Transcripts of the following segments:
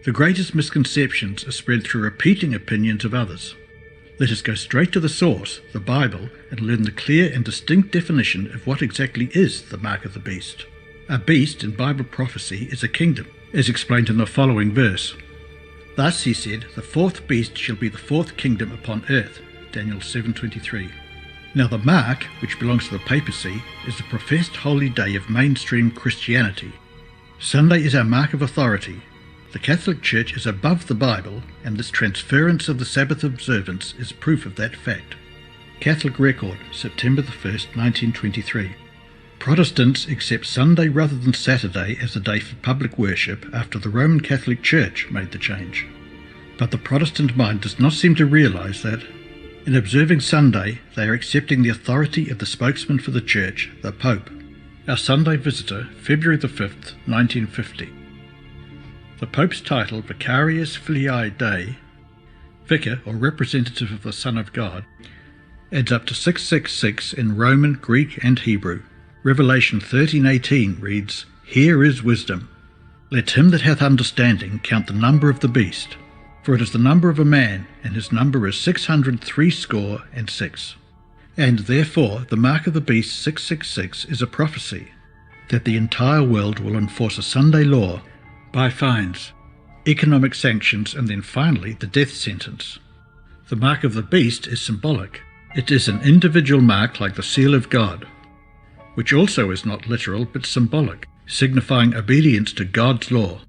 The greatest misconceptions are spread through repeating opinions of others. Let us go straight to the source, the Bible, and learn the clear and distinct definition of what exactly is the mark of the beast. A beast in Bible prophecy is a kingdom, as explained in the following verse. Thus he said, the fourth beast shall be the fourth kingdom upon earth. Daniel 7:23. Now the mark, which belongs to the papacy, is the professed holy day of mainstream Christianity. Sunday is our mark of authority. The Catholic Church is above the Bible, and this transference of the Sabbath observance is proof of that fact. Catholic Record, September 1st, 1923. Protestants accept Sunday rather than Saturday as a day for public worship after the Roman Catholic Church made the change. But the Protestant mind does not seem to realize that, in observing Sunday, they are accepting the authority of the spokesman for the Church, the Pope. Our Sunday Visitor, February 5th, 1950. The Pope's title, Vicarius Filii Dei, Vicar or Representative of the Son of God, adds up to 666 in Roman, Greek and Hebrew. Revelation 13:18 reads, Here is wisdom. Let him that hath understanding count the number of the beast, for it is the number of a man, and his number is 666. And therefore the mark of the beast 666 is a prophecy that the entire world will enforce a Sunday law by fines, economic sanctions, and then finally the death sentence. The mark of the beast is symbolic. It is an individual mark like the seal of God, which also is not literal but symbolic, signifying obedience to God's law.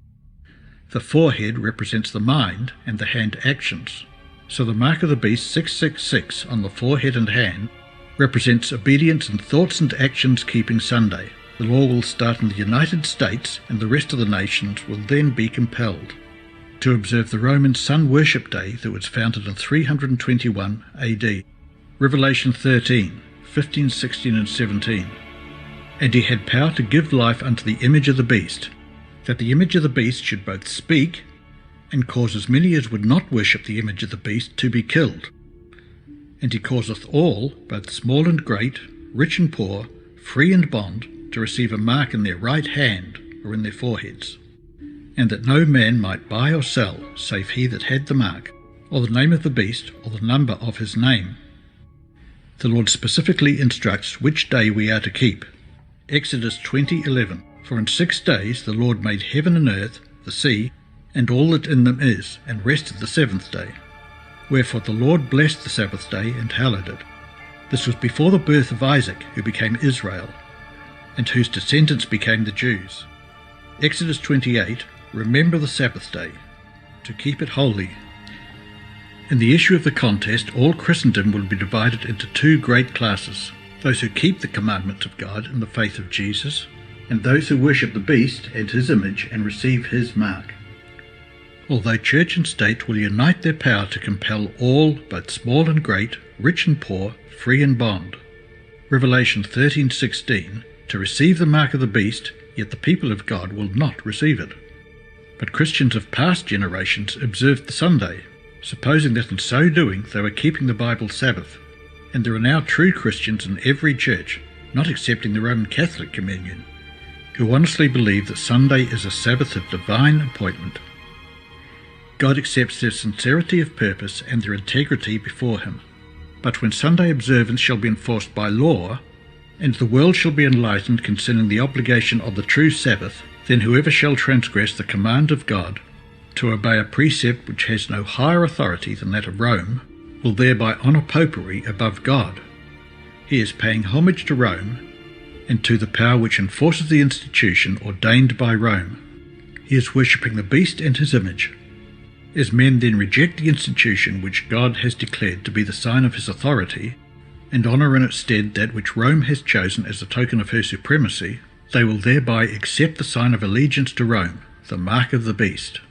The forehead represents the mind and the hand actions. So the mark of the beast 666 on the forehead and hand represents obedience in thoughts and actions keeping Sunday. The law will start in the United States, and the rest of the nations will then be compelled to observe the Roman Sun Worship Day that was founded in 321 AD. Revelation 13, 15, 16 and 17. And he had power to give life unto the image of the beast, that the image of the beast should both speak, and cause as many as would not worship the image of the beast to be killed. And he causeth all, both small and great, rich and poor, free and bond, to receive a mark in their right hand or in their foreheads, and that no man might buy or sell, save he that had the mark, or the name of the beast, or the number of his name. The Lord specifically instructs which day we are to keep. Exodus 20:11. For in 6 days the Lord made heaven and earth, the sea, and all that in them is, and rested the seventh day. Wherefore the Lord blessed the Sabbath day and hallowed it. This was before the birth of Isaac, who became Israel, and whose descendants became the Jews. Exodus 28, remember the Sabbath day, to keep it holy. In the issue of the contest, all Christendom will be divided into 2 great classes, those who keep the commandments of God in the faith of Jesus, and those who worship the beast and his image and receive his mark. Although church and state will unite their power to compel all, both small and great, rich and poor, free and bond. Revelation 13:16, to receive the mark of the beast, yet the people of God will not receive it. But Christians of past generations observed the Sunday, supposing that in so doing they were keeping the Bible Sabbath, and there are now true Christians in every church, not excepting the Roman Catholic Communion, who honestly believe that Sunday is a Sabbath of divine appointment. God accepts their sincerity of purpose and their integrity before him. But when Sunday observance shall be enforced by law, and the world shall be enlightened concerning the obligation of the true Sabbath, then whoever shall transgress the command of God, to obey a precept which has no higher authority than that of Rome, will thereby honour popery above God. He is paying homage to Rome, and to the power which enforces the institution ordained by Rome. He is worshipping the beast and his image. As men then reject the institution which God has declared to be the sign of his authority, and honour in its stead that which Rome has chosen as a token of her supremacy, they will thereby accept the sign of allegiance to Rome, the mark of the beast.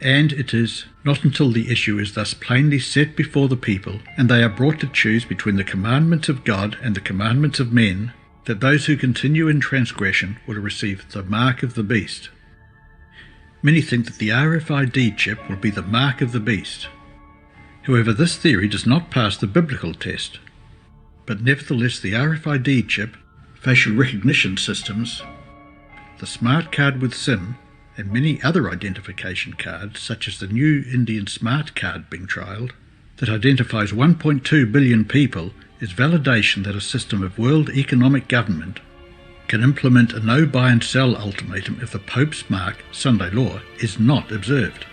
And it is not until the issue is thus plainly set before the people, and they are brought to choose between the commandments of God and the commandments of men, that those who continue in transgression will receive the mark of the beast. Many think that the RFID chip will be the mark of the beast. However, this theory does not pass the biblical test. But nevertheless, the RFID chip, facial recognition systems, the smart card with SIM, and many other identification cards, such as the new Indian Smart Card being trialled, that identifies 1.2 billion people, is validation that a system of world economic government can implement a no buy and sell ultimatum if the Pope's mark, Sunday law, is not observed.